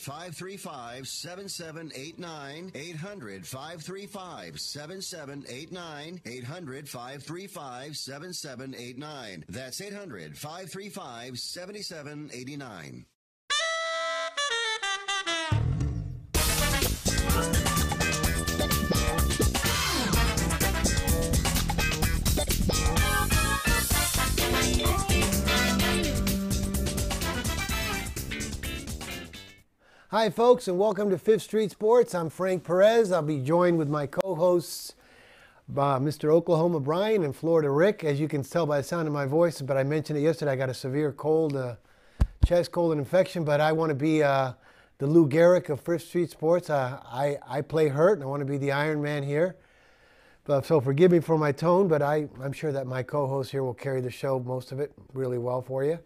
800-535-7789. 800-535-7789. 800-535-7789. That's 800-535-7789. Hi, folks, and welcome to Fifth Street Sports. I'm Frank Perez. I'll be joined with my co-hosts, Mr. Oklahoma Brian and Florida Rick. As you can tell by the sound of my voice, but I mentioned it yesterday, I got a severe cold, chest cold and infection, but I want to be the Lou Gehrig of Fifth Street Sports. I play hurt, and I want to be the Iron Man here. So forgive me for my tone, but I'm sure that my co-host here will carry the show, most of it, really well for you.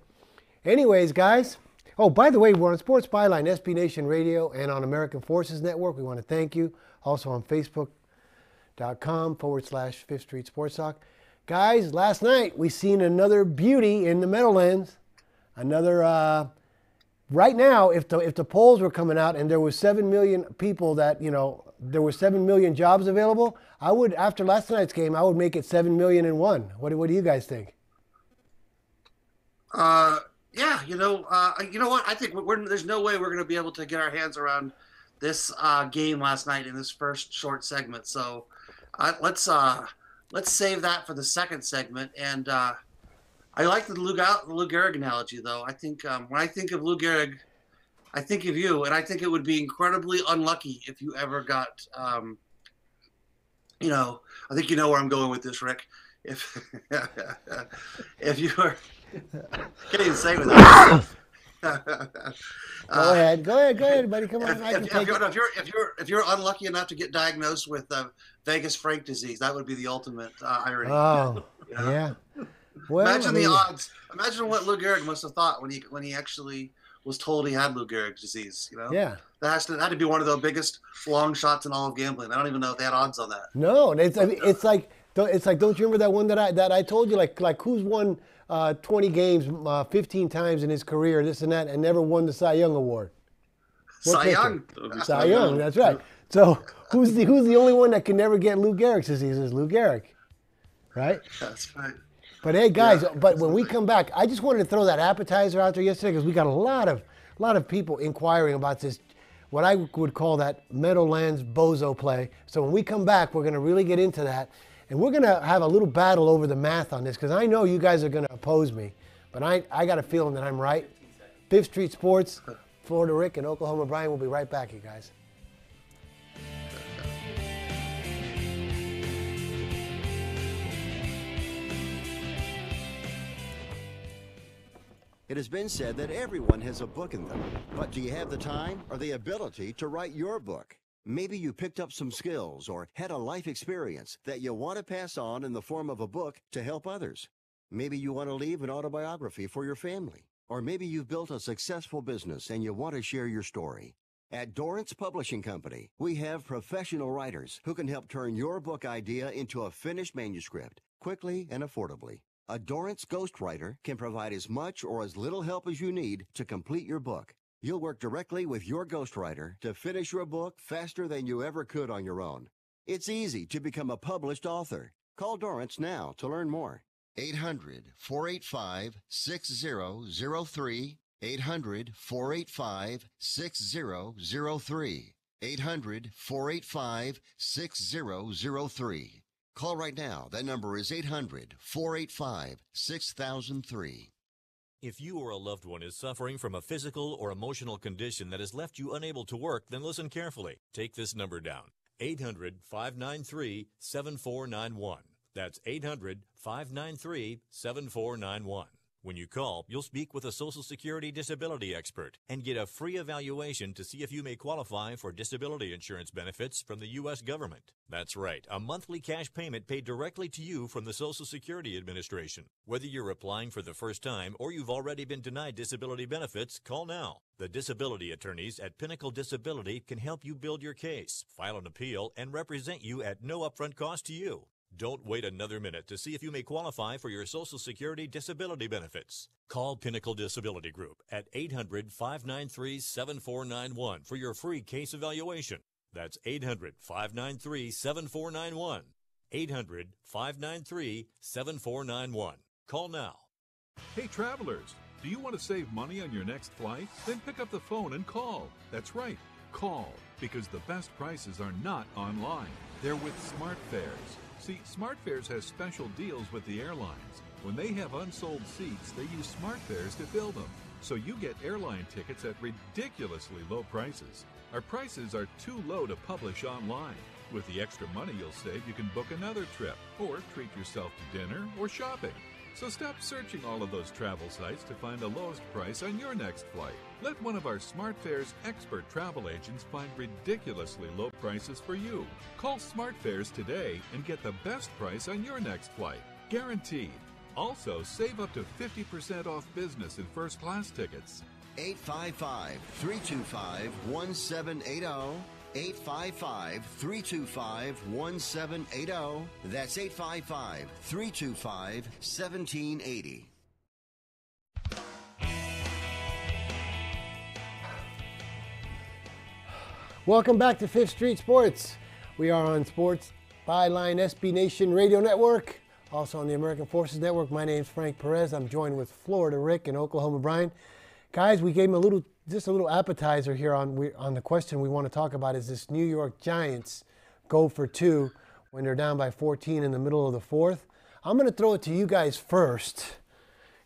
Anyways, guys. Oh, by the way, we're on Sports Byline, SB Nation Radio, and on American Forces Network. We want to thank you. Also on Facebook.com/Fifth Street Sports Talk. Guys, last night we seen another beauty in the Meadowlands. Another, right now, if the polls were coming out and there was 7 million people that, there were 7 million jobs available, I would, after last night's game, I would make it 7,000,001. What do you guys think? Yeah, you know what? I think there's no way we're going to be able to get our hands around this game last night in this first short segment. So let's save that for the second segment. And I like the Lou Gehrig analogy, though. I think when I think of Lou Gehrig, I think of you, and I think it would be incredibly unlucky if you ever got, I think you know where I'm going with this, Rick. If you were. Can't even say without. Go ahead, buddy. Come on. If you're unlucky enough to get diagnosed with Vegas Frank disease, that would be the ultimate irony. Oh, yeah. Well, imagine the odds. Imagine what Lou Gehrig must have thought when he actually was told he had Lou Gehrig disease. Yeah. That had to be one of the biggest long shots in all of gambling. I don't even know if they had odds on that. No, it's like don't you remember that one that I told you like who's won 20 games 15 times in his career, this and that, and never won the Cy Young Award? Cy Young. Cy Young, that's right. So who's the only one that can never get Lou Gehrig's disease? Is Lou Gehrig, right? That's right. But hey, guys, when we come back, I just wanted to throw that appetizer out there yesterday because we got a lot of people inquiring about this, what I would call that Meadowlands bozo play. So when we come back, we're going to really get into that. And we're going to have a little battle over the math on this because I know you guys are going to oppose me. But I got a feeling that I'm right. Fifth Street Sports, Florida Rick, and Oklahoma Brian will be right back, you guys. It has been said that everyone has a book in them. But do you have the time or the ability to write your book? Maybe you picked up some skills or had a life experience that you want to pass on in the form of a book to help others. Maybe you want to leave an autobiography for your family. Or maybe you've built a successful business and you want to share your story. At Dorrance Publishing Company, we have professional writers who can help turn your book idea into a finished manuscript quickly and affordably. A Dorrance ghostwriter can provide as much or as little help as you need to complete your book. You'll work directly with your ghostwriter to finish your book faster than you ever could on your own. It's easy to become a published author. Call Dorrance now to learn more. 800-485-6003. 800-485-6003. 800-485-6003. Call right now. That number is 800-485-6003. If you or a loved one is suffering from a physical or emotional condition that has left you unable to work, then listen carefully. Take this number down. 800-593-7491. That's 800-593-7491. When you call, you'll speak with a Social Security disability expert and get a free evaluation to see if you may qualify for disability insurance benefits from the U.S. government. That's right, a monthly cash payment paid directly to you from the Social Security Administration. Whether you're applying for the first time or you've already been denied disability benefits, call now. The disability attorneys at Pinnacle Disability can help you build your case, file an appeal, and represent you at no upfront cost to you. Don't wait another minute to see if you may qualify for your Social Security disability benefits. Call Pinnacle Disability Group at 800-593-7491 for your free case evaluation. That's 800-593-7491. 800-593-7491. Call now. Hey travelers, do you want to save money on your next flight? Then pick up the phone and call. That's right, call, because the best prices are not online. They're with SmartFares. See, SmartFares has special deals with the airlines. When they have unsold seats, they use SmartFares to fill them. So you get airline tickets at ridiculously low prices. Our prices are too low to publish online. With the extra money you'll save, you can book another trip, or treat yourself to dinner or shopping. So stop searching all of those travel sites to find the lowest price on your next flight. Let one of our SmartFares expert travel agents find ridiculously low prices for you. Call SmartFares today and get the best price on your next flight. Guaranteed. Also, save up to 50% off business and first class tickets. 855-325-1780. 855-325-1780. That's 855-325-1780. Welcome back to Fifth Street Sports. We are on Sports Byline SB Nation Radio Network, also on the American Forces Network. My name's Frank Perez. I'm joined with Florida Rick and Oklahoma Brian. Guys, we gave him a little appetizer here on the question we want to talk about is this New York Giants go for two when they're down by 14 in the middle of the fourth. I'm going to throw it to you guys first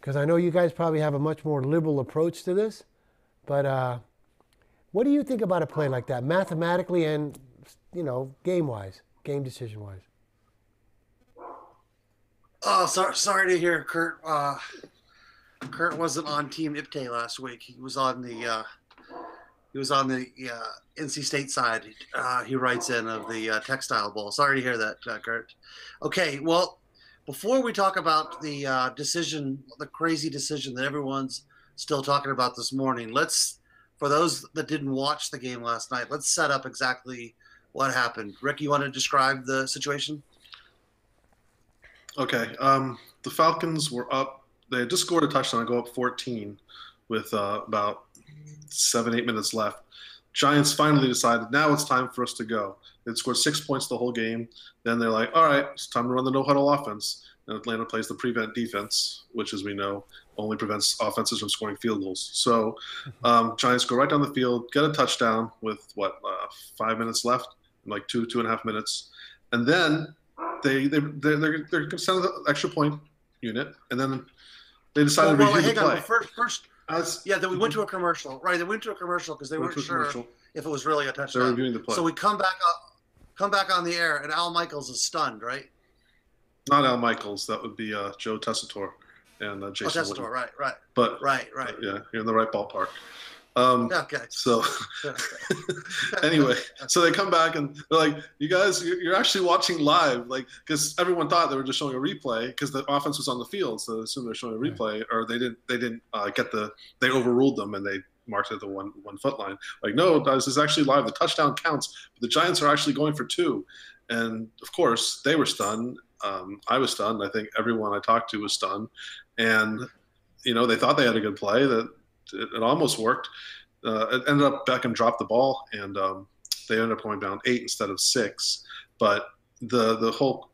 because I know you guys probably have a much more liberal approach to this. But what do you think about a play like that, mathematically and, game-wise, game decision-wise? Oh, sorry to hear, Kurt. Kurt wasn't on Team IPTE last week. He was on the NC State side. He writes in of the Textile Bowl. Sorry to hear that, Kurt. Okay, well, before we talk about the decision, the crazy decision that everyone's still talking about this morning, for those that didn't watch the game last night, let's set up exactly what happened. Rick, you want to describe the situation? Okay, the Falcons were up. They had just scored a touchdown, go up 14 with about 7-8 minutes left. Giants finally decided now it's time for us to go. They'd scored 6 points the whole game. Then they're like, all right, it's time to run the no-huddle offense. And Atlanta plays the prevent defense, which, as we know, only prevents offenses from scoring field goals. So Giants go right down the field, get a touchdown with, 5 minutes left, like 2.5 minutes. And then they're going to send the extra point unit, and then they decided to review the play. First, then we went to a commercial. Right, they went to a commercial because they weren't sure if it was really a touchdown. They're reviewing the play. So we come back on the air, and Al Michaels is stunned, right? Not Al Michaels. That would be Joe Tessitore and Jason Witten. Right. But right. Yeah, you're in the right ballpark. Okay. So anyway, so they come back and they're like, you guys, you're actually watching live, like, because everyone thought they were just showing a replay because the offense was on the field, so they assumed they're showing a replay, or they didn't they overruled them and they marked it at the 1 foot line. Like, no, this is actually live. The touchdown counts. But the Giants are actually going for two, and of course they were stunned. I was stunned. I think everyone I talked to was stunned, and they thought they had a good play that. It almost worked. It ended up Beckham dropped the ball, and they ended up going down 8 instead of 6. But the whole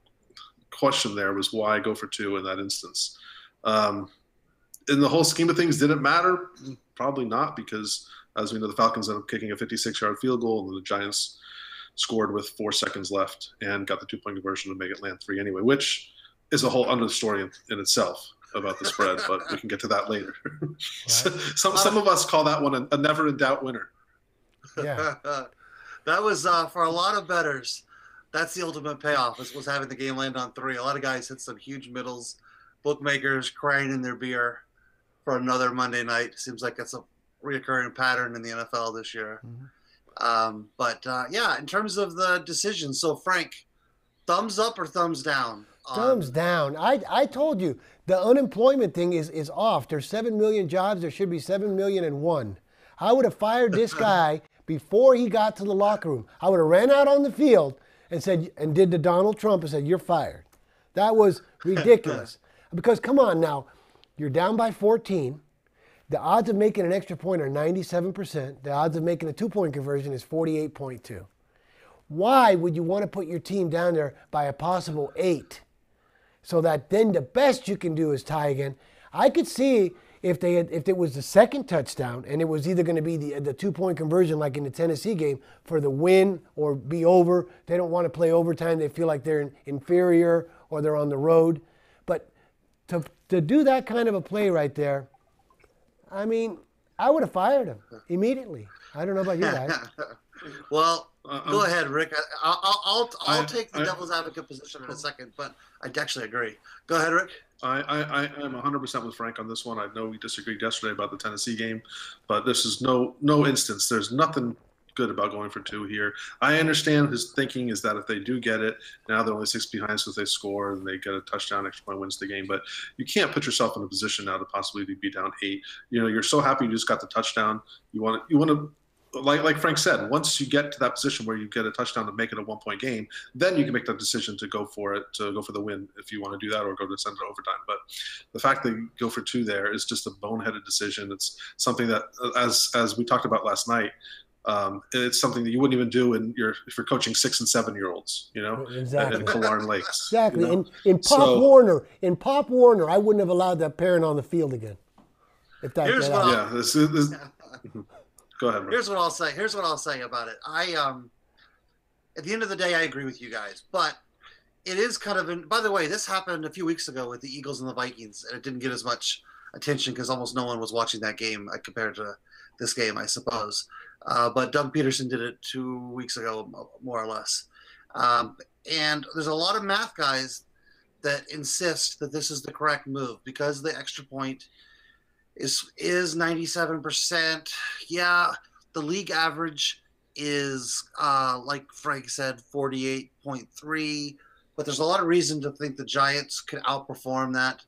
question there was why go for 2 in that instance. In the whole scheme of things, did it matter? Probably not, because as we know, the Falcons ended up kicking a 56-yard field goal, and the Giants scored with 4 seconds left and got the 2-point conversion to make it land 3 anyway, which is a whole other story in itself about the spread, but we can get to that later. Some of us call that one a never in doubt winner. Yeah. That was for a lot of bettors. That's the ultimate payoff was having the game land on 3. A lot of guys hit some huge middles. Bookmakers crying in their beer for another Monday night. Seems like it's a reoccurring pattern in the NFL this year. Mm-hmm. In terms of the decision, so Frank, thumbs up or thumbs down? Thumbs down. I told you the unemployment thing is off. There's 7 million jobs. There should be 7,000,001. I would have fired this guy before he got to the locker room. I would have ran out on the field and did the Donald Trump and said, "You're fired." That was ridiculous. Because come on now, you're down by 14. The odds of making an extra point are 97%. The odds of making a 2-point conversion is 48.2. Why would you want to put your team down there by a possible 8? So that then the best you can do is tie again. I could see if it was the second touchdown and it was either going to be the 2-point conversion like in the Tennessee game for the win or be over. They don't want to play overtime. They feel like they're inferior or they're on the road. But to do that kind of a play right there, I mean, I would have fired him immediately. I don't know about you guys. Well, go ahead, Rick. I'll take the devil's advocate position in a second, but I actually agree. Go ahead, Rick. I am 100% with Frank on this one. I know we disagreed yesterday about the Tennessee game, but this is no instance. There's nothing good about going for 2 here. I understand his thinking is that if they do get it, now they're only 6 behind, so if they score and they get a touchdown, extra point wins the game. But you can't put yourself in a position now to possibly be down 8. You know, you're so happy you just got the touchdown. You want to. Like Frank said, once you get to that position where you get a touchdown to make it a 1-point game, then you can make the decision to go for it, to go for the win if you want to do that, or go to send it overtime. But the fact that you go for 2 there is just a boneheaded decision. It's something that, as we talked about last night, it's something that you wouldn't even do if you're coaching 6 and 7-year-olds, you know, exactly. in Killearn Lakes. Exactly. You know? In Pop Warner, I wouldn't have allowed that parent on the field again. If that, Here's what this Go ahead, Rick. Here's what I'll say. Here's what I'll say about it. At the end of the day, I agree with you guys, but it is kind of. By the way, this happened a few weeks ago with the Eagles and the Vikings, and it didn't get as much attention because almost no one was watching that game compared to this game, I suppose. But Doug Peterson did it 2 weeks ago, more or less. And there's a lot of math guys that insist that this is the correct move because the extra point is 97%. Yeah, the league average is, like Frank said, 48.3. But there's a lot of reason to think the Giants could outperform that.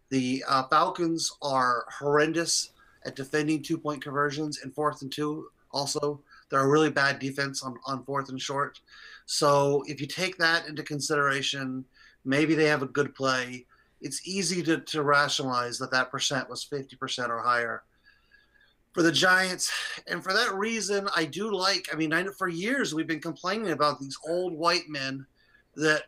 The Falcons are horrendous at defending 2-point conversions and 4th and 2. Also, they're a really bad defense on 4th and short. So if you take that into consideration, maybe they have a good play. It's easy to rationalize that percent was 50% or higher for the Giants. And for that reason, I do for years we've been complaining about these old white men that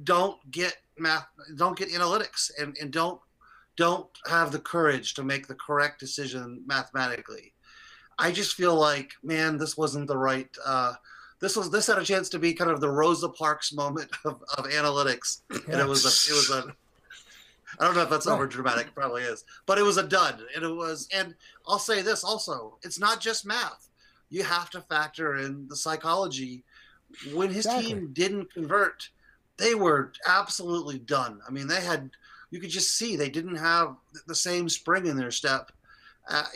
don't get analytics and don't have the courage to make the correct decision mathematically. I just feel like, man, this wasn't the right this had a chance to be kind of the Rosa Parks moment of analytics. Yeah. And it was a I don't know if that's over dramatic, it probably is, but it was a dud. And I'll say this also, it's not just math. You have to factor in the psychology. When his team didn't convert, they were absolutely done. I mean, you could just see they didn't have the same spring in their step,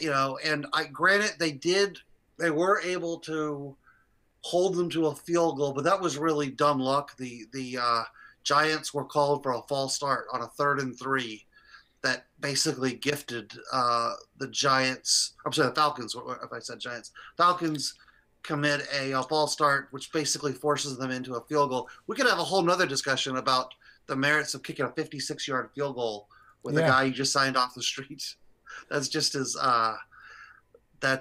and granted they were able to hold them to a field goal, but that was really dumb luck. The Giants were called for a false start on a 3rd and 3 that basically gifted the Giants. I'm sorry, the Falcons. If I said Giants, Falcons commit a false start, which basically forces them into a field goal. We could have a whole nother discussion about the merits of kicking a 56-yard field goal with a guy you just signed off the street. That's just as okay. Now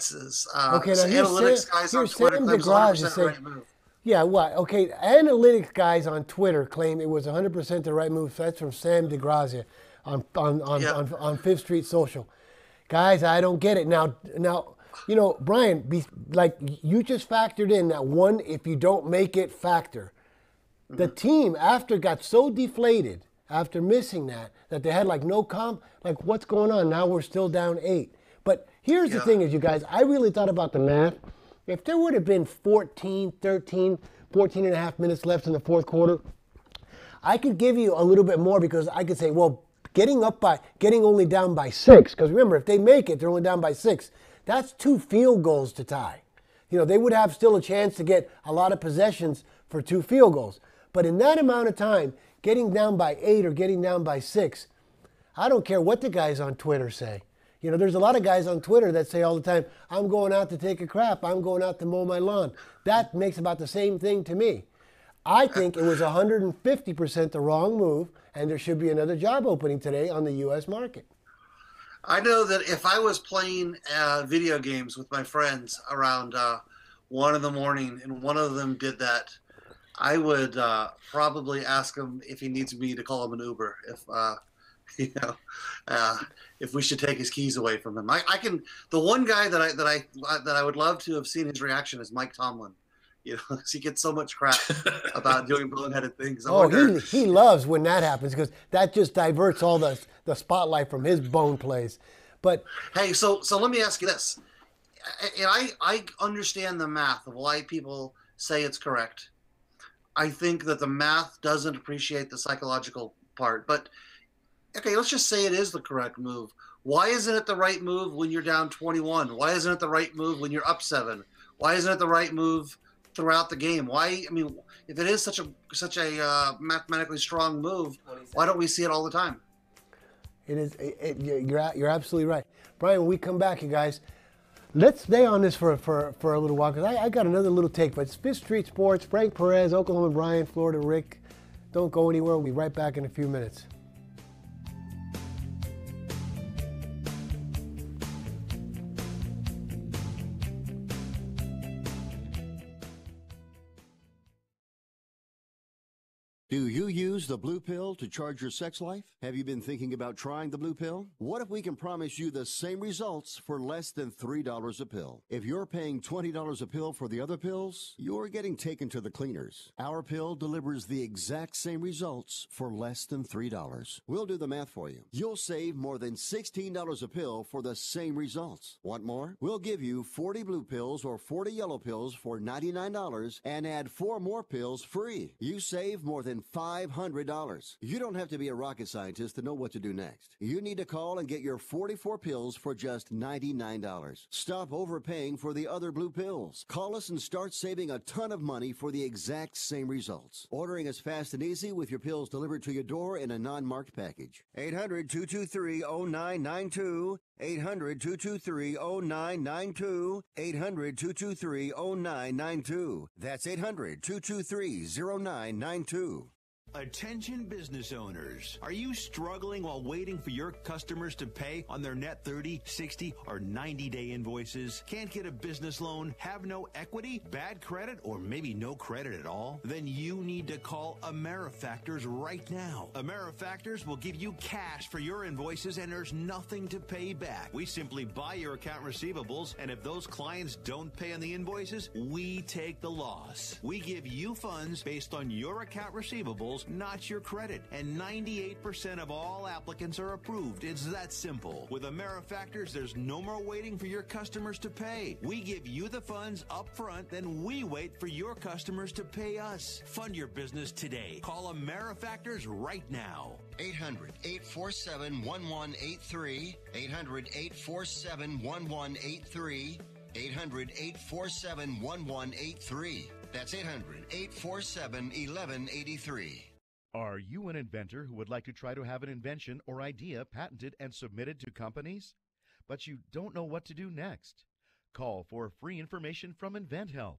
analytics guys on Twitter claim 100% the right move. Yeah, what? Okay, analytics guys on Twitter claim it was 100% the right move. That's from Sam DeGrazia on 5th Street Social. Guys, I don't get it. Now, Brian, you just factored in that one if you don't make it factor. Mm-hmm. The team got so deflated after missing that they had no comp. Like, what's going on? Now we're still down 8. But here's the thing is, you guys, I really thought about the math. If there would have been 14 and a half minutes left in the fourth quarter, I could give you a little bit more because I could say, well, getting only down by 6, because remember, if they make it, they're only down by 6. That's 2 field goals to tie. They would have still a chance to get a lot of possessions for 2 field goals. But in that amount of time, getting down by 8 or getting down by 6, I don't care what the guys on Twitter say. There's a lot of guys on Twitter that say all the time, I'm going out to take a crap. I'm going out to mow my lawn. That makes about the same thing to me. I think it was 150% the wrong move, and there should be another job opening today on the U.S. market. I know that if I was playing video games with my friends around 1 in the morning and one of them did that, I would probably ask him if he needs me to call him an Uber, if we should take his keys away from him. I can. The one guy that I would love to have seen his reaction is Mike Tomlin. He gets so much crap about doing boneheaded things. He loves when that happens because that just diverts all the spotlight from his bone plays. But hey, so let me ask you this. And I understand the math of why people say it's correct. I think that the math doesn't appreciate the psychological part. But okay, let's just say it is the correct move. Why isn't it the right move when you're down 21? Why isn't it the right move when you're up 7? Why isn't it the right move throughout the game? Why? I mean, if it is such a mathematically strong move, why don't we see it all the time? It is. You're absolutely right, Brian. When we come back, you guys, let's stay on this for a little while because I got another little take. But it's Fifth Street Sports. Frank Perez, Oklahoma Brian, Florida Rick. Don't go anywhere. We'll be right back in a few minutes. Do you use the blue pill to charge your sex life? Have you been thinking about trying the blue pill? What if we can promise you the same results for less than $3 a pill? If you're paying $20 a pill for the other pills, you're getting taken to the cleaners. Our pill delivers the exact same results for less than $3. We'll do the math for you. You'll save more than $16 a pill for the same results. Want more? We'll give you 40 blue pills or 40 yellow pills for $99 and add 4 more pills free. You save more than $500. You don't have to be a rocket scientist to know what to do next. You need to call and get your 44 pills for just $99. Stop overpaying for the other blue pills. Call us and start saving a ton of money for the exact same results. Ordering is fast and easy with your pills delivered to your door in a non-marked package. 800-223-0992. 800-223-0992. 800-223-0992. That's 800-223-0992. Attention business owners. Are you struggling while waiting for your customers to pay on their net 30, 60, or 90-day invoices? Can't get a business loan? Have no equity? Bad credit? Or maybe no credit at all? Then you need to call AmeriFactors right now. AmeriFactors will give you cash for your invoices and there's nothing to pay back. We simply buy your account receivables, and if those clients don't pay on the invoices, we take the loss. We give you funds based on your account receivables, not your credit, and 98% of all applicants are approved. It's that simple. With AmeriFactors, there's no more waiting for your customers to pay. We give you the funds up front, then we wait for your customers to pay us. Fund your business today. Call AmeriFactors right now. 800-847-1183. 800-847-1183. 800-847-1183. That's 800-847-1183. Are you an inventor who would like to try to have an invention or idea patented and submitted to companies, but you don't know what to do next? Call for free information from InventHelp.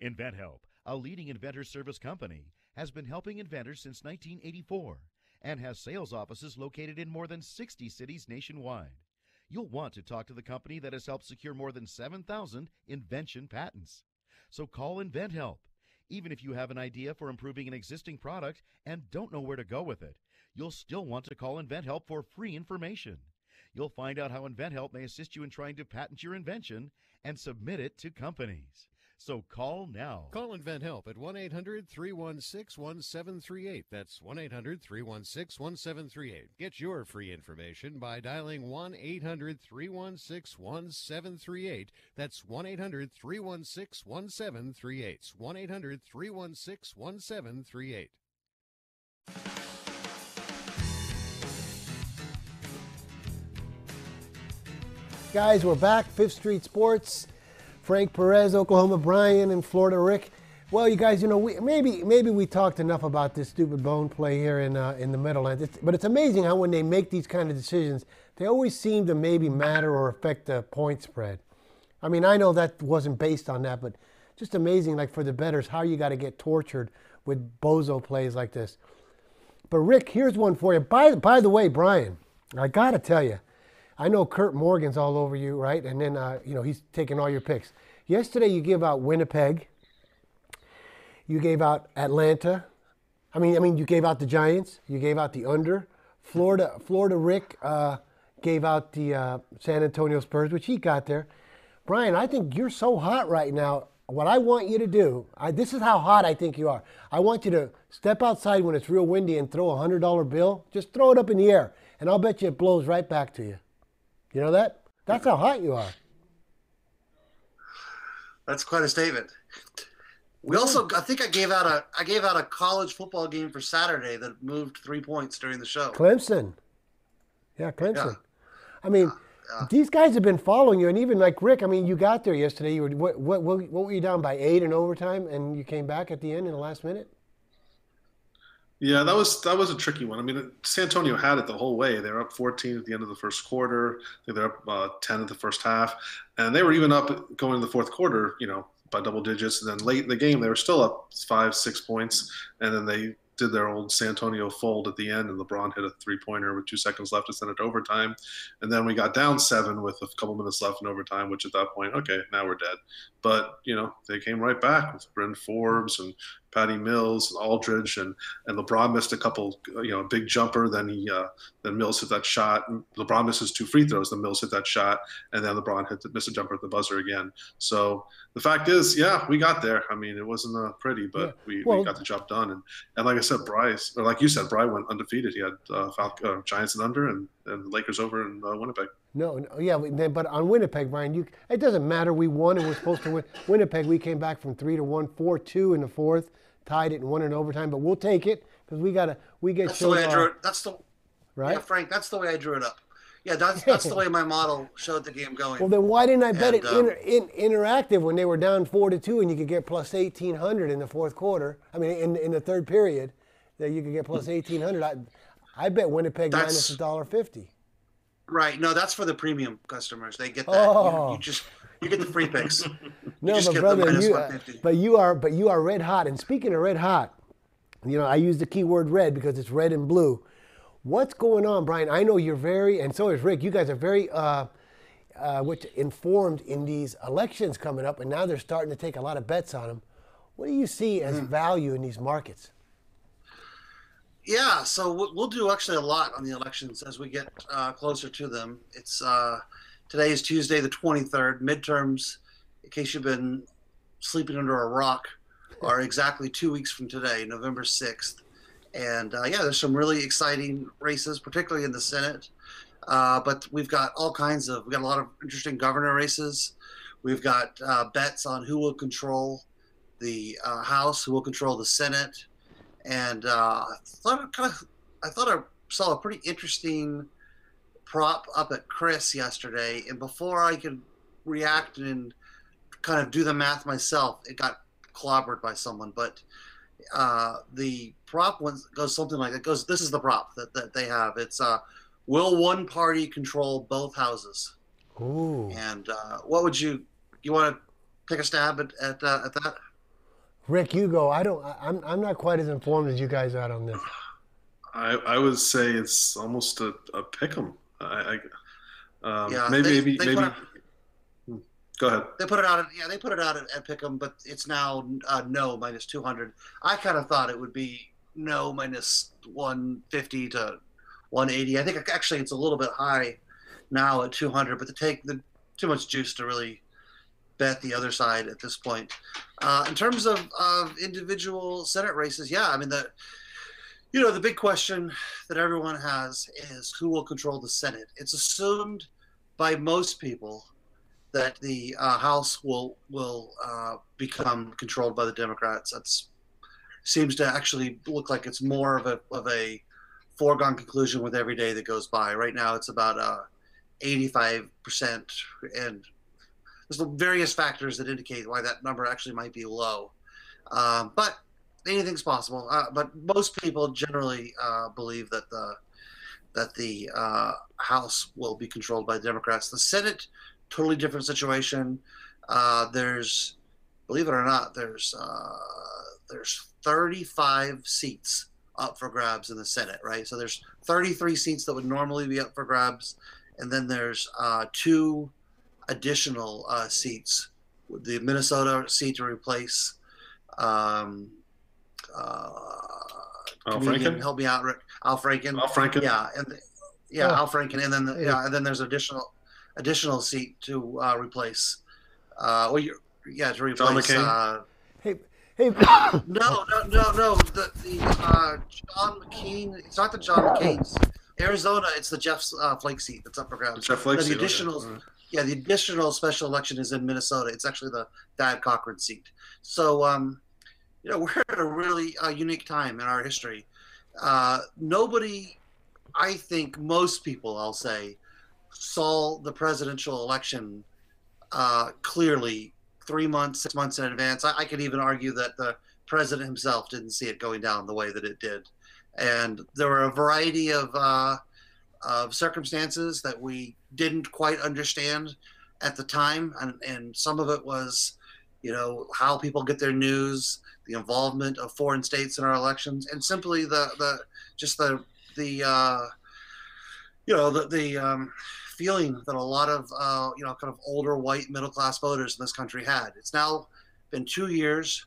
InventHelp, a leading inventor service company, has been helping inventors since 1984 and has sales offices located in more than 60 cities nationwide. You'll want to talk to the company that has helped secure more than 7,000 invention patents. So call InventHelp. Even if you have an idea for improving an existing product and don't know where to go with it, you'll still want to call InventHelp for free information. You'll find out how InventHelp may assist you in trying to patent your invention and submit it to companies. So call now. Call InventHelp at 1-800-316-1738. That's 1-800-316-1738. Get your free information by dialing 1-800-316-1738. That's 1-800-316-1738. 1-800-316-1738. Guys, we're back. Fifth Street Sports. Frank Perez, Oklahoma Brian, and Florida Rick. Well, you guys, maybe we talked enough about this stupid bone play here in the Meadowlands. But it's amazing how when they make these kind of decisions, they always seem to maybe matter or affect the point spread. I mean, I know that wasn't based on that, but just amazing, like for the bettors, how you got to get tortured with bozo plays like this. But Rick, here's one for you. By the way, Brian, I got to tell you, I know Kurt Morgan's all over you, right? And then, he's taking all your picks. Yesterday, you gave out Winnipeg. You gave out Atlanta. You gave out the Giants. You gave out the under. Florida Rick gave out the San Antonio Spurs, which he got there. Brian, I think you're so hot right now. What I want you to do, this is how hot I think you are. I want you to step outside when it's real windy and throw a $100 bill. Just throw it up in the air, and I'll bet you it blows right back to you. You know that? That's how hot you are. That's quite a statement. We also, I think I gave out a college football game for Saturday that moved 3 points during the show. Clemson. Yeah, Clemson. Yeah. These guys have been following you, and even like Rick, you got there yesterday. You were what were you down by 8 in overtime, and you came back at the end in the last minute? Yeah, that was a tricky one. San Antonio had it the whole way. They were up 14 at the end of the first quarter. I think they were up 10 at the first half, and they were even up going in the fourth quarter, by double digits. And then late in the game, they were still up 5-6 points, and then they did their old San Antonio fold at the end, and LeBron hit a 3-pointer with 2 seconds left to send it to overtime. And then we got down 7 with a couple minutes left in overtime, which at that point, okay, now we're dead. But, they came right back with Bryn Forbes and Patty Mills and Aldridge, and LeBron missed a couple, a big jumper. Then then Mills hit that shot. LeBron misses 2 free throws. Then Mills hit that shot, and then LeBron missed a jumper at the buzzer again. So the fact is, yeah, we got there. It wasn't pretty, but we got the job done. And like I said, like you said, Bry went undefeated. He had Giants and under, and the Lakers over in Winnipeg. But on Winnipeg, Brian, it doesn't matter. We won and we're supposed to win. Winnipeg, we came back from 3-1, 4-2 in the fourth, tied it and won in overtime. But we'll take it because we get. That's the way I drew it. Right. Yeah, Frank. That's the way I drew it up. Yeah, that's the way my model showed the game going. Well, then why didn't I bet it interactive when they were down 4-2 and you could get plus 1,800 in the fourth quarter? In the third period, that you could get plus 1,800. I bet Winnipeg minus $1.50. Right. No, that's for the premium customers. They get that. Oh. You get the free picks. No, but brother, you are red hot. And speaking of red hot, I use the keyword red because it's red and blue. What's going on, Brian? I know you're very, and so is Rick. You guys are very informed in these elections coming up, and now they're starting to take a lot of bets on them. What do you see as value in these markets? Yeah, so we'll do actually a lot on the elections as we get closer to them. It's today is Tuesday the 23rd. Midterms, in case you've been sleeping under a rock, are exactly 2 weeks from today, November 6th. And there's some really exciting races, particularly in the Senate. But we've got a lot of interesting governor races. We've got bets on who will control the House, who will control the Senate. And I thought I saw a pretty interesting prop up at Chris yesterday. And before I could react and kind of do the math myself, it got clobbered by someone. But the prop one goes something like it goes. This is the prop that they have. It's will one party control both houses? Ooh. And what would you want to take a stab at that? Rick, you go. I'm not quite as informed as you guys are on this. I would say it's almost a pick 'em. Maybe. Go ahead. They put it out. They put it out at Pick'em, but it's now no minus 200. I kind of thought it would be no minus 150 to 180. I think actually it's a little bit high now at 200, but to take too much juice to really bet the other side at this point. In terms of individual Senate races, the big question that everyone has is who will control the Senate. It's assumed by most people that the House will become controlled by the Democrats. That seems to actually look like it's more of a foregone conclusion with every day that goes by. Right now, it's about 85%, and there's various factors that indicate why that number actually might be low. But anything's possible. But most people generally believe that the House will be controlled by the Democrats. The Senate, totally different situation. There's believe it or not, there's 35 seats up for grabs in the Senate, right? So there's 33 seats that would normally be up for grabs, and then there's 2 additional seats, with the Minnesota seat to replace Al Franken? Help me out, Rick. Al Franken. Al Franken. Yeah, Al Franken, and then and then there's additional seat to replace. To replace. John McCain. Hey, No. The John McCain. It's not the John McCain's. Arizona. It's the Jeff Flake seat that's up for grabs. Jeff Flake seat. The additional, the additional special election is in Minnesota. It's actually the Thad Cochran seat. So, we're at a really unique time in our history. Nobody, I think, most people, I'll say, saw the presidential election clearly 3 months, 6 months in advance. I could even argue that the president himself didn't see it going down the way that it did. And there were a variety of circumstances that we didn't quite understand at the time. And some of it was, how people get their news, the involvement of foreign states in our elections, and simply the feeling that a lot of kind of older white middle class voters in this country had. It's now been 2 years.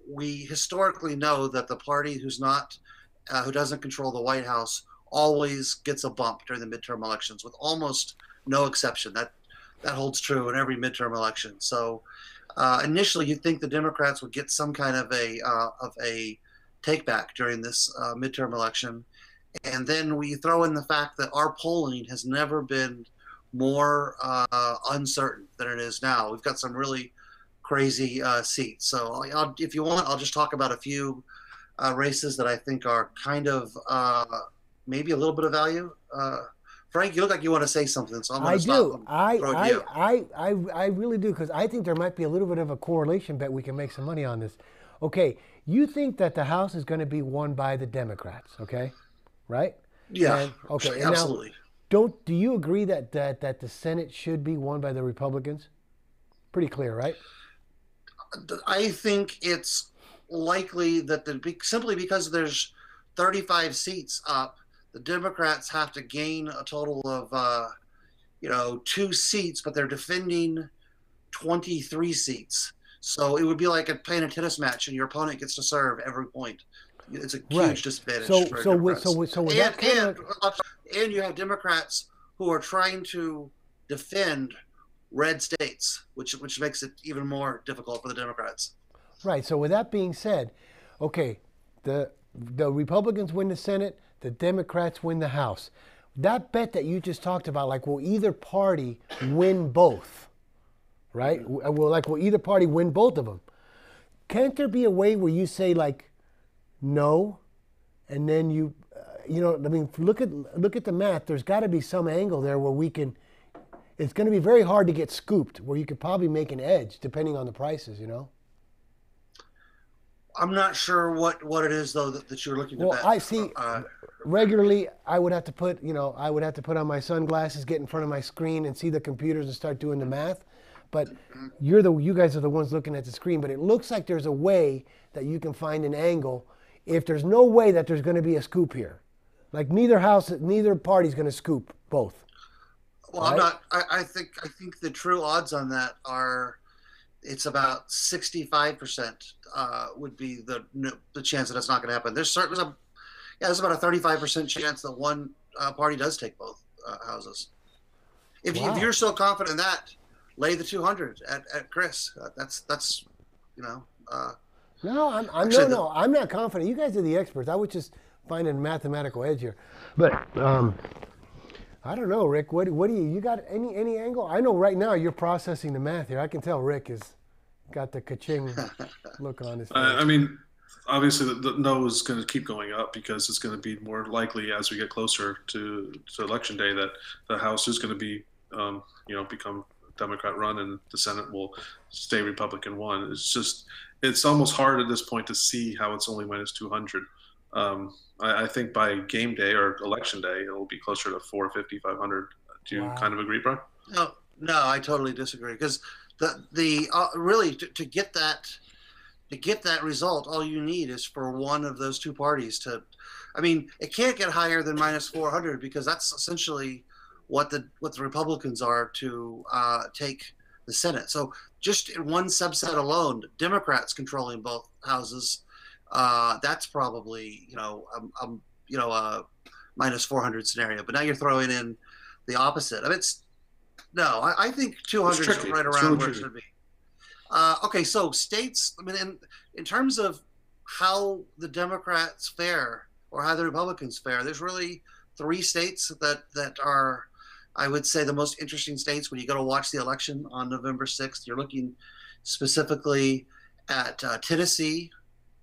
We historically know that the party who doesn't control the White House always gets a bump during the midterm elections, with almost no exception. That holds true in every midterm election. So initially, you'd think the Democrats would get some kind of a take back during this midterm election. And then we throw in the fact that our polling has never been more uncertain than it is now. We've got some really crazy seats. So if you want, I'll just talk about a few races that I think are kind of maybe a little bit of value. Frank, you look like you want to say something, so I'm going to stop. I really do, because I think there might be a little bit of a correlation bet we can make some money on this. Okay, you think that the House is going to be won by the Democrats, okay? Right? Yeah. Okay. Absolutely. Now, do you agree that the Senate should be won by the Republicans? Pretty clear, right? I think it's likely that simply because there's 35 seats up, the Democrats have to gain a total of 2 seats, but they're defending 23 seats. So it would be like playing a tennis match, and your opponent gets to serve every point. It's a huge disadvantage for Democrats. And you have Democrats who are trying to defend red states, which makes it even more difficult for the Democrats. Right. So with that being said, okay, the Republicans win the Senate, the Democrats win the House. That bet that you just talked about, like, will either party win both? Right? Will either party win both of them? Can't there be a way where you say, like, no, and then look at the math. There's got to be some angle there where we can. It's going to be very hard to get scooped, where you could probably make an edge depending on the prices. I'm not sure what it is though that you're looking to bet. Well, I see. Regularly, I would have to put on my sunglasses, get in front of my screen, and see the computers and start doing the math. But you guys are the ones looking at the screen. But it looks like there's a way that you can find an angle. If there's no way that there's going to be a scoop here, like neither party's going to scoop both. Well, right? I think the true odds on that are, it's about 65% would be the chance that it's not going to happen. There's about a 35% chance that one party does take both houses. If you're so confident in that, lay the 200 at Chris. That's. No, I'm not confident. You guys are the experts. I was just finding a mathematical edge here. But I don't know, Rick. What do you got? Any angle? I know right now you're processing the math here. I can tell Rick has got the ka-ching look on his face. I mean, obviously the no is going to keep going up, because it's going to be more likely as we get closer to election day that the House is going to be become Democrat run and the Senate will stay Republican won. It's almost hard at this point to see how it's only minus 200. I think by game day or election day, it'll be closer to 450, 500. Do you kind of agree, Brian? No, I totally disagree, because really to get that result, all you need is for one of those two parties to. I mean, it can't get higher than minus 400 because that's essentially what the Republicans are to take the Senate. So just in one subset alone, Democrats controlling both houses, that's probably a minus 400 scenario. But now you're throwing in the opposite. I mean, I think 200 is right around where it should be. Okay, so states. I mean, in terms of how the Democrats fare or how the Republicans fare, there's really 3 states that are, I would say, the most interesting states when you go to watch the election on November 6th. You're looking specifically at Tennessee,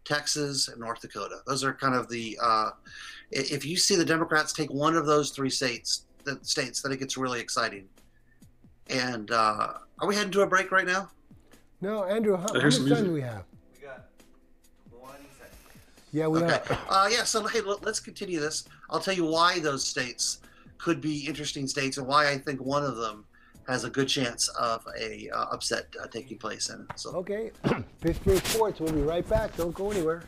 Texas, and North Dakota. Those are kind of the if you see the Democrats take one of those 3 states, then it gets really exciting. And are we heading to a break right now? No, Andrew, how much time do we have? We got 20 seconds. Yeah, we are. So hey, let's continue this. I'll tell you why those states could be interesting states and why I think one of them has a good chance of a upset taking place in it. So. Okay, Fifth Street Sports. We'll be right back. Don't go anywhere.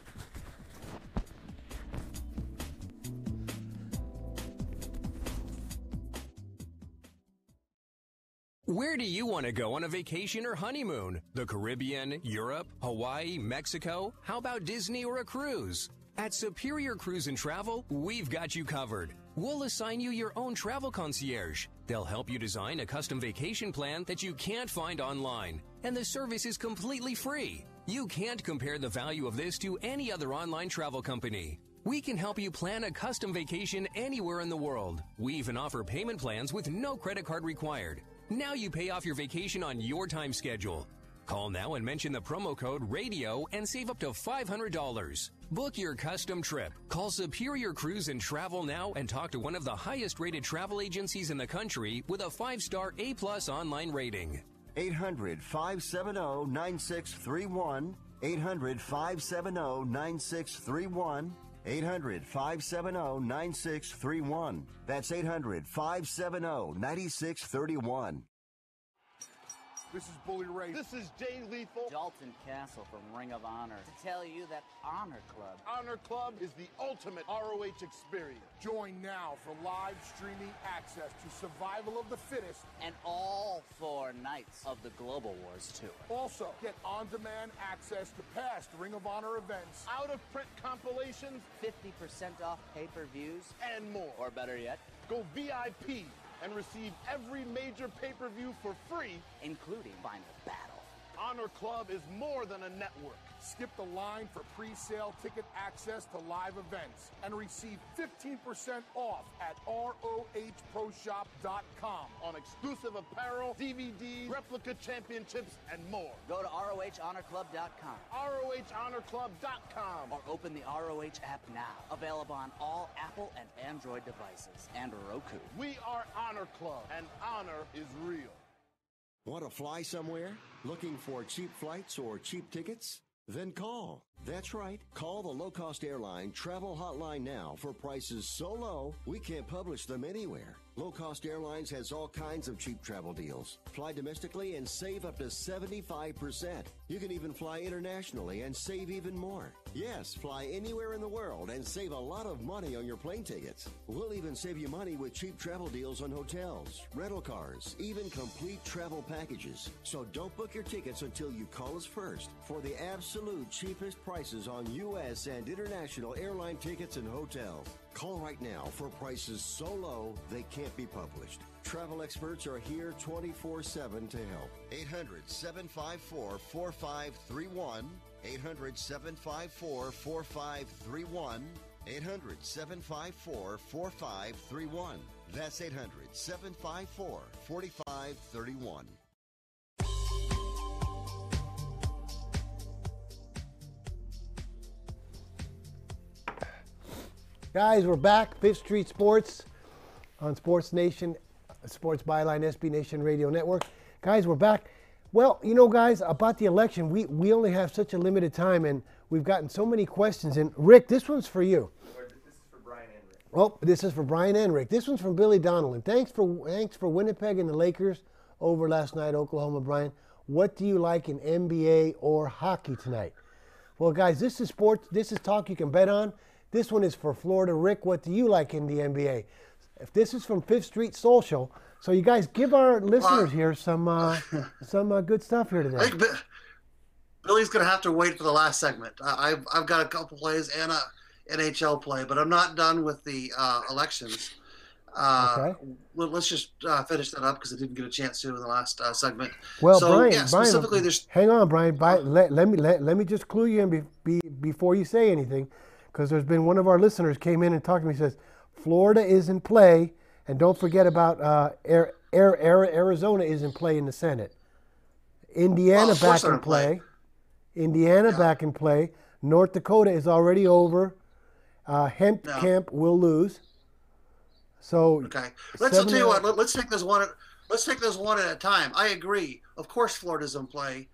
Where do you want to go on a vacation or honeymoon? The Caribbean, Europe, Hawaii, Mexico? How about Disney or a cruise? At Superior Cruise and Travel, we've got you covered. We'll assign you your own travel concierge. They'll help you design a custom vacation plan that you can't find online. And the service is completely free. You can't compare the value of this to any other online travel company. We can help you plan a custom vacation anywhere in the world. We even offer payment plans with no credit card required. Now you pay off your vacation on your time schedule. Call now and mention the promo code RADIO and save up to $500. Book your custom trip. Call Superior Cruise and Travel now and talk to one of the highest rated travel agencies in the country with a 5-star A+ online rating. 800-570-9631. 800-570-9631. 800-570-9631. That's 800-570-9631. This is Bully Ray. This is Jay Lethal. Dalton Castle from Ring of Honor to tell you that Honor Club. Honor Club is the ultimate ROH experience. Join now for live streaming access to Survival of the Fittest and all 4 nights of the Global Wars Tour. Also, get on-demand access to past Ring of Honor events, out-of-print compilations, 50% off pay-per-views, and more. Or better yet, go VIP and receive every major pay-per-view for free, including Final Battle. Honor Club is more than a network. Skip the line for pre-sale ticket access to live events and receive 15% off at ROHProShop.com on exclusive apparel, DVDs, replica championships, and more. Go to ROHHonorClub.com. ROHHonorClub.com. Or open the ROH app now. Available on all Apple and Android devices and Roku. We are Honor Club, and honor is real. Want to fly somewhere? Looking for cheap flights or cheap tickets? Then call. That's right. Call the low-cost airline travel hotline now for prices so low we can't publish them anywhere. Low Cost Airlines has all kinds of cheap travel deals. Fly domestically and save up to 75%. You can even fly internationally and save even more. Yes, fly anywhere in the world and save a lot of money on your plane tickets. We'll even save you money with cheap travel deals on hotels, rental cars, even complete travel packages. So don't book your tickets until you call us first for the absolute cheapest prices on U.S. and international airline tickets and hotels. Call right now for prices so low they can't be published. Travel experts are here 24/7 to help. 800-754-4531. 800-754-4531. 800-754-4531. That's 800-754-4531. Guys, we're back. Fifth Street Sports on Sports Nation, Sports Byline, SB Nation Radio Network. Guys, we're back. Well, you know, guys, about the election, we only have such a limited time, and we've gotten so many questions. And Rick, this one's for you. This is for Brian and Rick. Oh, this is for Brian and Rick. This one's from Billy Donnellan. Thanks for Winnipeg and the Lakers over last night, Oklahoma, Brian. What do you like in NBA or hockey tonight? Well, guys, this is sports. This is talk you can bet on. This one is for Florida Rick. What do you like in the NBA? If this is from Fifth Street Social, so you guys give our listeners here some good stuff here today. I think Billy's going to have to wait for the last segment. I've got a couple plays and a NHL play, but I'm not done with the elections. Okay. Let's just finish that up because I didn't get a chance to in the last segment. Well, so, Brian, yeah, specifically, there's. Hang on, Brian. Let me just clue you in before you say anything, because there's been one of our listeners came in and talked to me. Says Florida is in play, and don't forget about Arizona is in play in the Senate. Indiana back in play. Indiana back in play. North Dakota is already over. Hemp Camp will lose. So okay, I'll tell you what. Let's take those one. Let's take those one at a time. I agree. Of course, Florida's in play.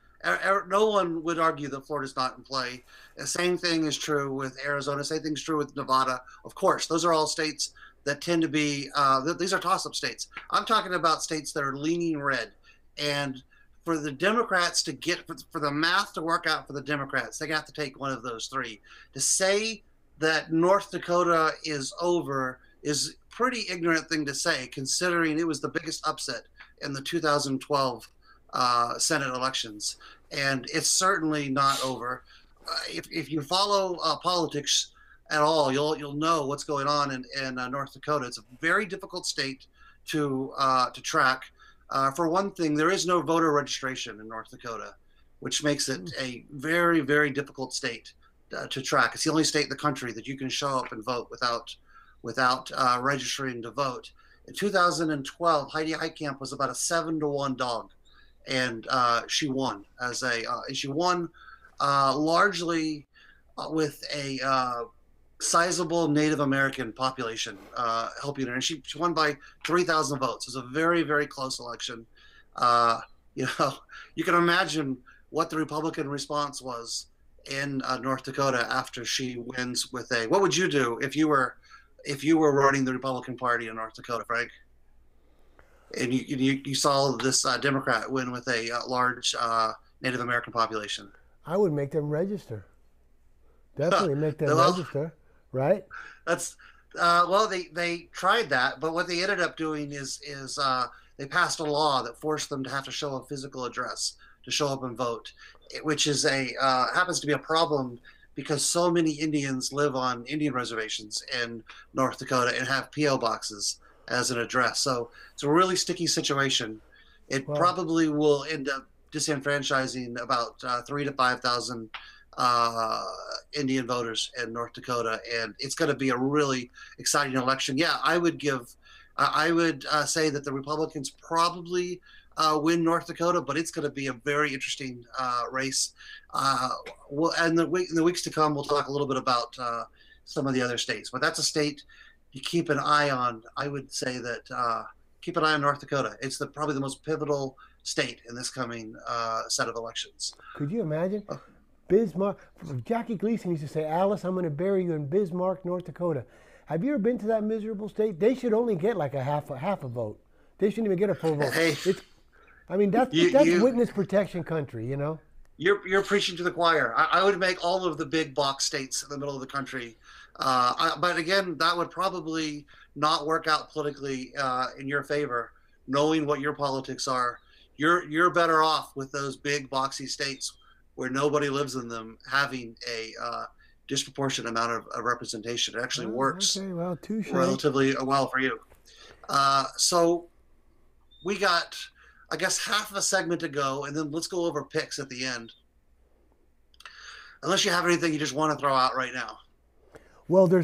No one would argue that Florida's not in play. The same thing is true with Arizona. Same thing's true with Nevada. Of course, those are all states that tend to be. These are toss-up states. I'm talking about states that are leaning red, and for the Democrats to get for the math to work out for the Democrats, they have to take one of those three. To say that North Dakota is over is pretty ignorant thing to say, considering it was the biggest upset in the 2012 Senate elections, and it's certainly not over. If you follow politics at all, you'll know what's going on in North Dakota. It's a very difficult state to track. For one thing, there is no voter registration in North Dakota, which makes it a very, very difficult state to track. It's the only state in the country that you can show up and vote without registering to vote. In 2012, Heidi Heitkamp was about a 7-1 dog, and she won largely with a sizable Native American population helping her, and she won by 3,000 votes. It was a very, very close election. You can imagine what the Republican response was in North Dakota after she wins with a. What would you do if you were running the Republican Party in North Dakota, Frank, and you saw this Democrat win with a large Native American population? I would make them register. Definitely make them register, right? That's well, they tried that, but what they ended up doing is they passed a law that forced them to have to show a physical address to show up and vote, which is happens to be a problem because so many Indians live on Indian reservations in North Dakota and have P.O. boxes as an address. So it's a really sticky situation. It probably will end up disenfranchising about 3,000 to 5,000 Indian voters in North Dakota, and it's going to be a really exciting election. Yeah, I would say that the Republicans probably win North Dakota, but it's going to be a very interesting race. And in the weeks to come, we'll talk a little bit about some of the other states. But that's a state you keep an eye on. I would say that keep an eye on North Dakota. It's probably the most pivotal state in this coming set of elections. Could you imagine? Bismarck. Jackie Gleason used to say, "Alice, I'm going to bury you in Bismarck, North Dakota." Have you ever been to that miserable state? They should only get like a half a vote. They shouldn't even get a full vote. Hey, that's witness protection country, you know. You're preaching to the choir. I would make all of the big box states in the middle of the country, but again, that would probably not work out politically in your favor. Knowing what your politics are, you're better off with those big boxy states where nobody lives in them having a disproportionate amount of representation. It actually works relatively well for you. So we got, I guess, half of a segment to go, and then let's go over picks at the end. Unless you have anything you just want to throw out right now. Well, there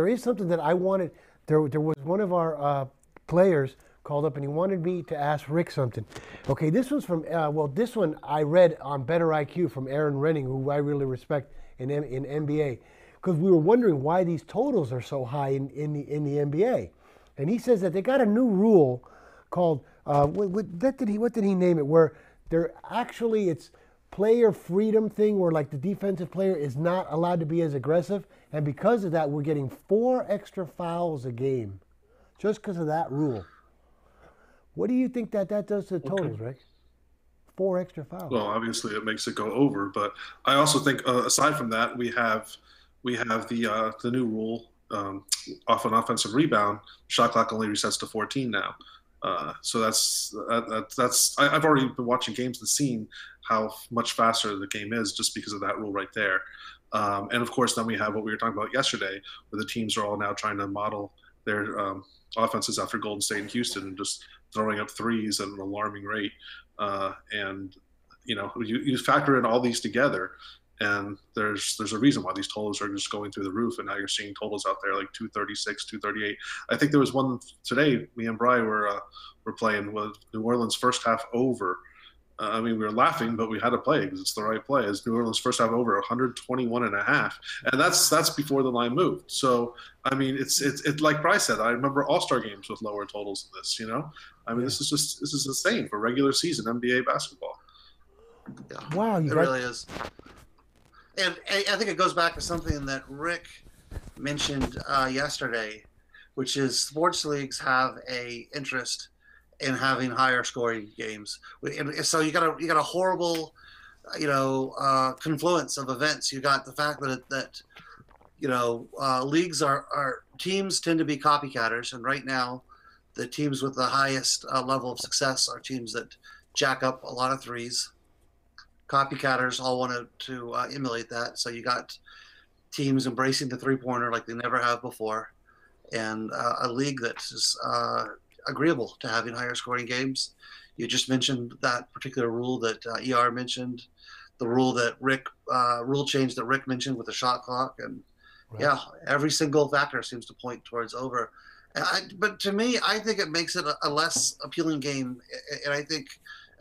is something that I wanted. There was one of our players called up and he wanted me to ask Rick something. Okay, this one's from this one I read on Better IQ from Aaron Renning, who I really respect in NBA, because we were wondering why these totals are so high in the NBA, and he says that they got a new rule called what did he name it, where they're actually it's player freedom thing, where like the defensive player is not allowed to be as aggressive, and because of that we're getting 4 extra fouls a game just because of that rule. What do you think that does to the totals, Rick? 4 extra fouls. Well, obviously it makes it go over, but I also think aside from that, we have the new rule off an offensive rebound. Shot clock only resets to 14 now. So that's I've already been watching games and seen how much faster the game is just because of that rule right there. And of course, then we have what we were talking about yesterday, where the teams are all now trying to model their offenses after Golden State and Houston, and just throwing up threes at an alarming rate. And you factor in all these together, and there's a reason why these totals are just going through the roof. And now you're seeing totals out there like 236, 238. I think there was one today. Me and Bri were playing with New Orleans first half over. I mean, we were laughing, but we had to play because it's the right play. As New Orleans first half over 121.5, and that's before the line moved. So I mean, it's like Bryce said. I remember All-Star games with lower totals than this. I mean, this is insane for regular season NBA basketball. Yeah. Wow, it really is. And I think it goes back to something that Rick mentioned yesterday, which is sports leagues have a interest in having higher scoring games. And so you got a horrible, confluence of events. You got the fact that leagues are teams tend to be copycatters, and right now, the teams with the highest level of success are teams that jack up a lot of threes. Copycatters all want to emulate that. So you got teams embracing the three-pointer like they never have before, and a league that is agreeable to having higher scoring games. You just mentioned that particular rule that ER mentioned, the rule change that Rick mentioned with the shot clock, and yeah, every single factor seems to point towards over. But to me, I think it makes it a less appealing game, and I think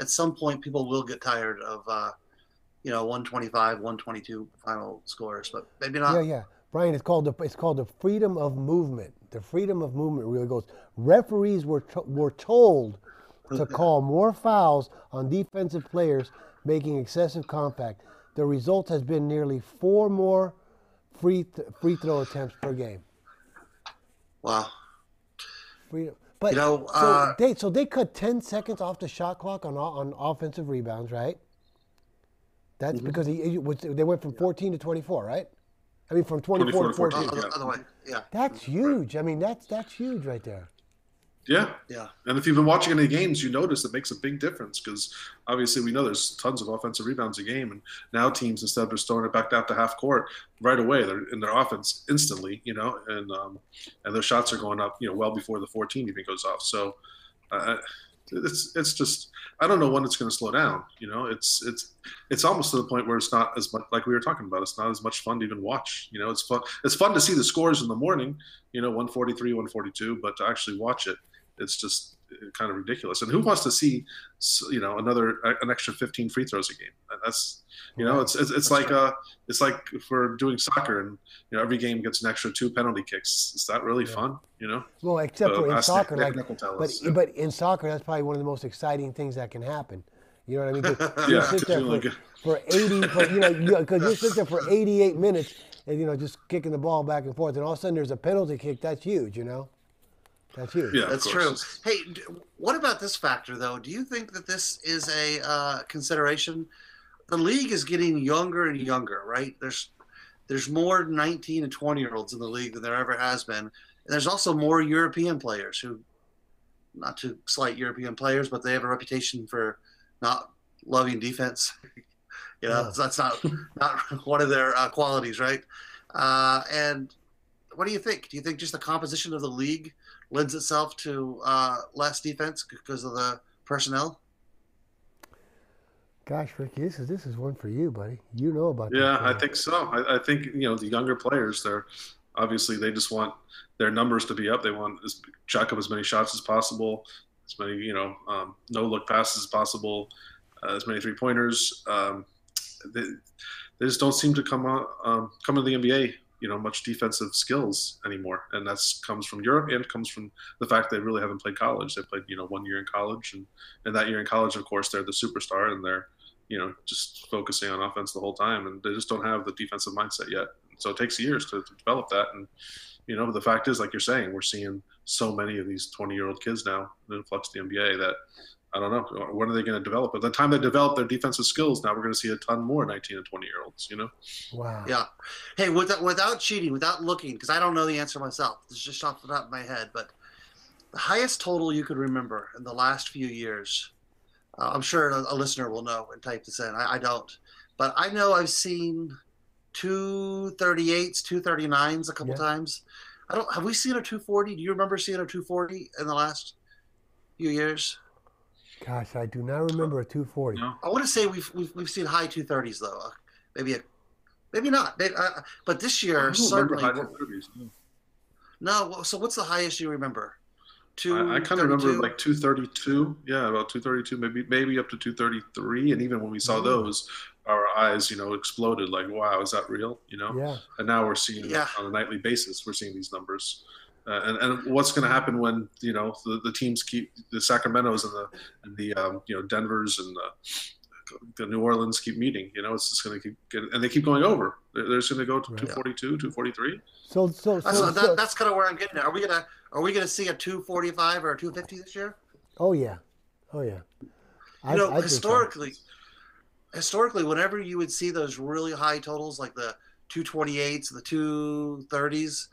at some point people will get tired of 125, 122 final scores, but maybe not. Yeah. Brian, it's called the freedom of movement. The freedom of movement really goes. Referees were told to call more fouls on defensive players making excessive contact. The result has been nearly 4 more free throw attempts per game. Wow. Freedom. But so they cut 10 seconds off the shot clock on offensive rebounds, right? That's because they went from 14 to 24, right? I mean, from 24 to 14. Other way, yeah. That's huge. I mean, that's huge right there. Yeah. Yeah. And if you've been watching any games, you notice it makes a big difference because obviously we know there's tons of offensive rebounds a game, and now teams, instead of just throwing it back out to half court right away, they're in their offense instantly, and those shots are going up, well before the 14 even goes off. So it's just, I don't know when it's going to slow down. It's almost to the point where it's not as much, like we were talking about, it's not as much fun to even watch. It's fun to see the scores in the morning, 143, 142, but to actually watch it, it's just kind of ridiculous. And who wants to see, an extra 15 free throws a game? That's, it's like for doing soccer and, every game gets an extra 2 penalty kicks. Is that really fun? Well, except for in soccer, but in soccer, that's probably one of the most exciting things that can happen. You know what I mean? You sit there for 80, because you sit there for 88 minutes and, just kicking the ball back and forth, and all of a sudden there's a penalty kick. That's huge, That's huge. Yeah, that's true. Hey, what about this factor, though? Do you think that this is a consideration? The league is getting younger and younger, right? There's more 19 and 20-year-olds in the league than there ever has been. And there's also more European players who, not to slight European players, but they have a reputation for not loving defense. So that's not one of their qualities, right? And what do you think? Do you think just the composition of the league lends itself to less defense because of the personnel? Gosh, Ricky, this is one for you, buddy. You know about this. Yeah, I think so. I think, the younger players, obviously they just want their numbers to be up. They want to jack up as many shots as possible, as many, no-look passes as possible, as many three-pointers. They just don't seem to come to the NBA, much defensive skills anymore. And that comes from Europe and comes from the fact they really haven't played college. They played, 1 year in college. And that year in college, of course, they're the superstar and they're, just focusing on offense the whole time. And they just don't have the defensive mindset yet. So it takes years to develop that. And, the fact is, like you're saying, we're seeing so many of these 20-year-old kids now influx the NBA that I don't know. When are they going to develop? By the time they develop their defensive skills, now we're going to see a ton more 19 and 20-year-olds, you know? Wow. Yeah. Hey, without cheating, without looking, because I don't know the answer myself. It's just off the top of my head. But the highest total you could remember in the last few years, I'm sure a listener will know and type this in. I don't. But I know I've seen 238s, 239s a couple times. Have we seen a 240? Do you remember seeing a 240 in the last few years? Gosh, I do not remember a 240. No. I want to say we've seen high 230s though. Maybe not. But this year certainly. High 230s, no. So what's the highest you remember? I kind of remember like 232. Yeah, about 232, maybe up to 233. And even when we saw those, our eyes, exploded. Like, wow, is that real? Yeah. And now we're seeing on a nightly basis, we're seeing these numbers. And what's going to happen when the teams keep the Sacramentos and the Denvers and the New Orleans keep meeting? It's just going to keep getting, and they keep going over. They're just going to go to 242, 243. So that's kind of where I'm getting at. Are we gonna see a 245 or a 250 this year? Oh yeah. I historically, whenever you would see those really high totals like the 228s, the 230s,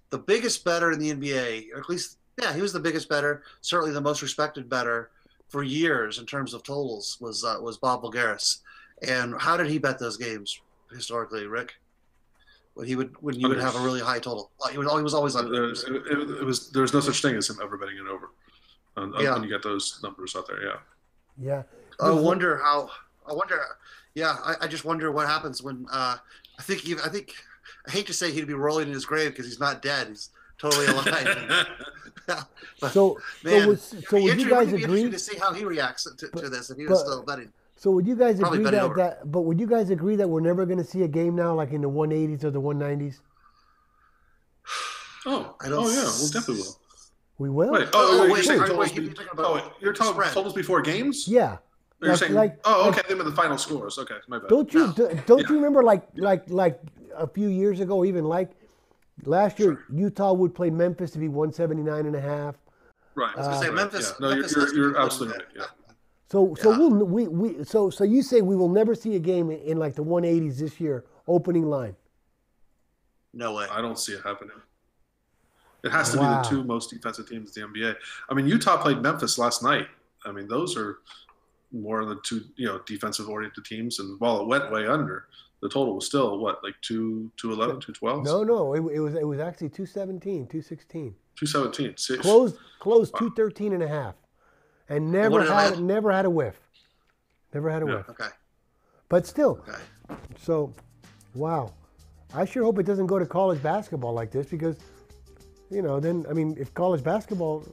the biggest bettor in the NBA, or at least he was the biggest bettor, certainly the most respected bettor for years in terms of totals was Bob Voulgaris. And how did he bet those games historically, Rick? When you would have a really high total, he was always under. There was no such thing as him ever betting it over. When you get those numbers out there, yeah. I wonder. Yeah, I just wonder what happens when. I hate to say he'd be rolling in his grave because he's not dead. He's totally alive. So would you guys agree? Interesting to see how he reacts to this if he was still betting. So would you guys agree but would you guys agree that we're never going to see a game now like in the 180s or the 190s? Oh, we'll definitely will. We will? Wait, you're talking totals before games? Yeah. You're saying, okay, them are the final scores. Okay, my bad. Don't you remember like a few years ago, even like last year, Utah would play Memphis to be 179.5. Right. I was going to say Memphis. Yeah. No, you're absolutely right. Yeah. So you say we will never see a game in like the 180s this year, opening line? No way. I don't see it happening. It has to be the two most defensive teams in the NBA. I mean, Utah played Memphis last night. I mean, those are more of the two, defensive-oriented teams. And while it went way under, the total was still, like 211, 212? No. It was actually 217, 216. 217. Closed 213.5. And never had a whiff. Never had a whiff. Okay. But still. Okay. So, wow. I sure hope it doesn't go to college basketball like this because, then, I mean, if college basketball,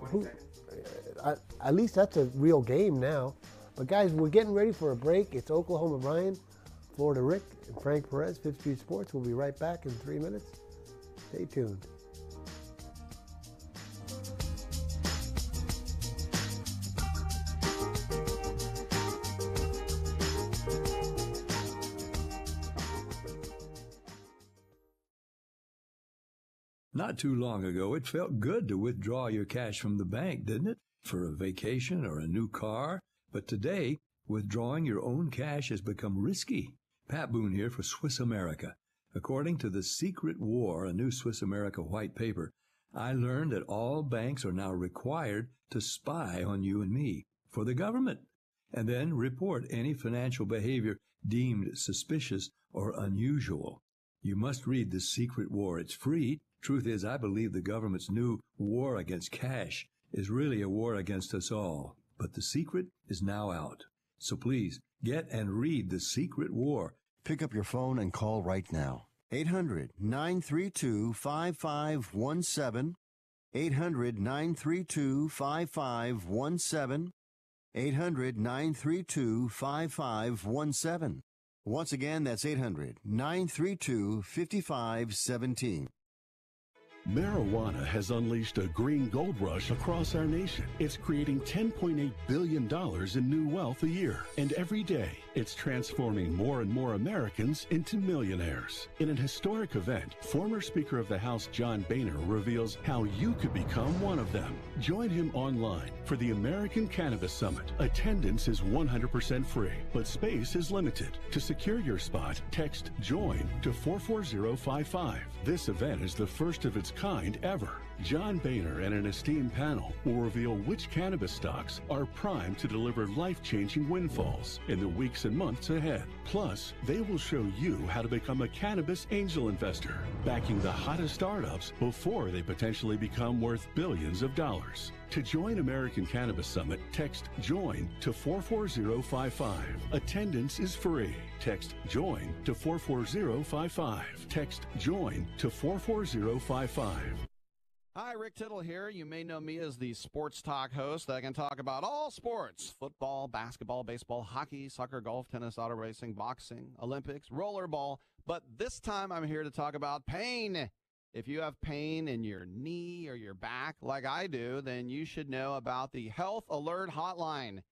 at least that's a real game now. But, guys, we're getting ready for a break. It's Oklahoma Brian, Florida Rick, and Frank Perez, Fifth Street Sports. We'll be right back in 3 minutes. Stay tuned. Not too long ago, it felt good to withdraw your cash from the bank, didn't it? For a vacation or a new car. But today, withdrawing your own cash has become risky. Pat Boone here for Swiss America. According to The Secret War, a new Swiss America white paper, I learned that all banks are now required to spy on you and me for the government, and then report any financial behavior deemed suspicious or unusual. You must read The Secret War. It's free. Truth is, I believe the government's new war against cash is really a war against us all. But the secret is now out. So please, get and read The Secret War. Pick up your phone and call right now. 800-932-5517. 800-932-5517. 800-932-5517. Once again, that's 800-932-5517. Marijuana has unleashed a green gold rush across our nation. It's creating $10.8 billion in new wealth a year. And every day, It's transforming more and more Americans into millionaires. In an historic event, former Speaker of the House John Boehner reveals how you could become one of them. Join him online for the American Cannabis Summit. Attendance is 100% free, but space is limited. To secure your spot, text JOIN to 44055. This event is the first of its kind ever. John Boehner and an esteemed panel will reveal which cannabis stocks are primed to deliver life-changing windfalls in the weeks and months ahead. Plus, they will show you how to become a cannabis angel investor, backing the hottest startups before they potentially become worth billions of dollars. To join American Cannabis Summit, text JOIN to 44055. Attendance is free. Text JOIN to 44055. Text JOIN to 44055. Hi, Rick Tittle here. You may know me as the sports talk host that can talk about all sports: football, basketball, baseball, hockey, soccer, golf, tennis, auto racing, boxing, Olympics, rollerball. But this time I'm here to talk about pain. If you have pain in your knee or your back like I do, then you should know about the Health Alert Hotline.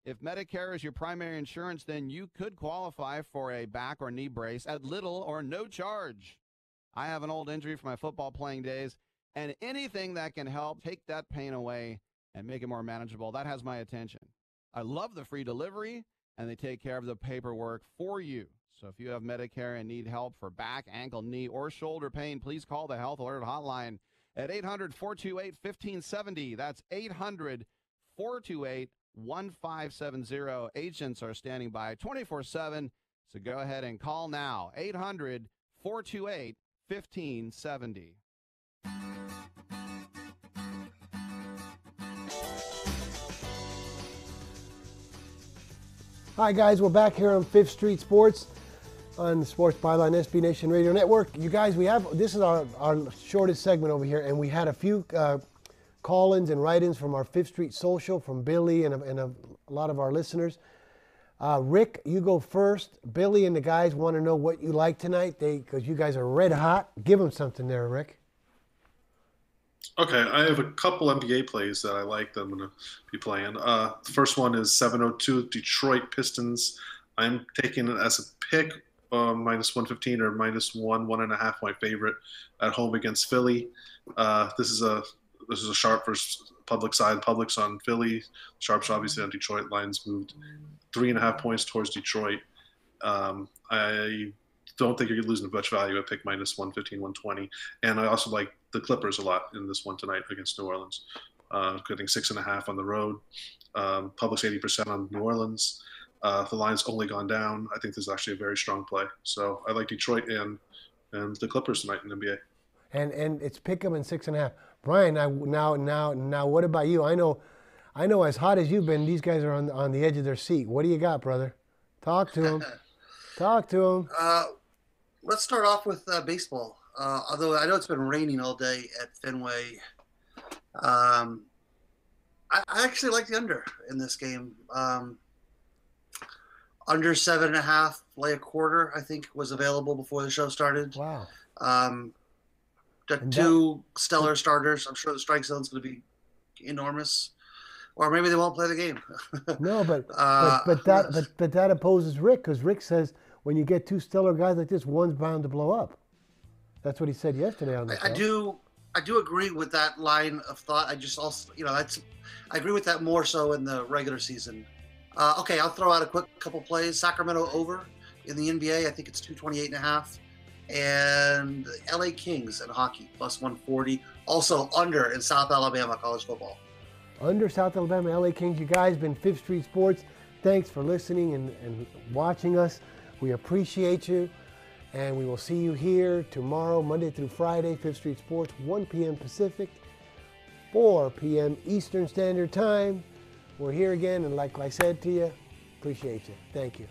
If Medicare is your primary insurance, then you could qualify for a back or knee brace at little or no charge. I have an old injury from my football playing days, and anything that can help take that pain away and make it more manageable, that has my attention. I love the free delivery, and they take care of the paperwork for you. So if you have Medicare and need help for back, ankle, knee, or shoulder pain, please call the Health Alert Hotline at 800-428-1570. That's 800-428-1570. Agents are standing by 24/7, so go ahead and call now. 800-428-1570. Hi guys, we're back here on 5th Street Sports on the Sports Byline SB Nation Radio Network. You guys, this is our shortest segment over here, and we had a few call-ins and write-ins from our 5th Street Social, from Billy and a lot of our listeners. Rick, you go first. Billy and the guys want to know what you like tonight, because you guys are red hot. Give them something there, Rick. Okay, I have a couple NBA plays that I like that I'm going to be playing. The first one is 702 Detroit Pistons. I'm taking it as a pick, minus 115 or minus 1.5, my favorite, at home against Philly. This is a sharp versus public side. Public's on Philly. Sharp's obviously on Detroit. Lines moved 3.5 points towards Detroit. I don't think you're losing much value at pick minus 115, 120. And I also like the Clippers a lot in this one tonight against New Orleans. Getting 6.5 on the road. Public's 80% on New Orleans. The line's only gone down. I think this is actually a very strong play. So I like Detroit and the Clippers tonight in the NBA. And it's pick 'em in 6.5. Brian, now, what about you? I know, as hot as you've been, these guys are on the edge of their seat. What do you got, brother? Talk to them. Talk to them. Let's start off with baseball. Although I know it's been raining all day at Fenway, I actually like the under in this game. Under 7.5, lay a quarter, I think, was available before the show started. Wow. Got two stellar starters. I'm sure the strike zone's going to be enormous, or maybe they won't play the game. No, but that opposes Rick, because Rick says when you get two stellar guys like this, one's bound to blow up. That's what he said yesterday on the show. I do agree with that line of thought. I just also, I agree with that more so in the regular season. Okay, I'll throw out a quick couple plays. Sacramento over in the NBA. I think it's 228.5. And LA Kings in hockey, plus 140. Also under in South Alabama college football. Under South Alabama, LA Kings. You guys been 5th Street Sports. Thanks for listening and watching us. We appreciate you. And we will see you here tomorrow, Monday through Friday, 5th Street Sports, 1 p.m. Pacific, 4 p.m. Eastern Standard Time. We're here again, and like I said to you, appreciate you. Thank you.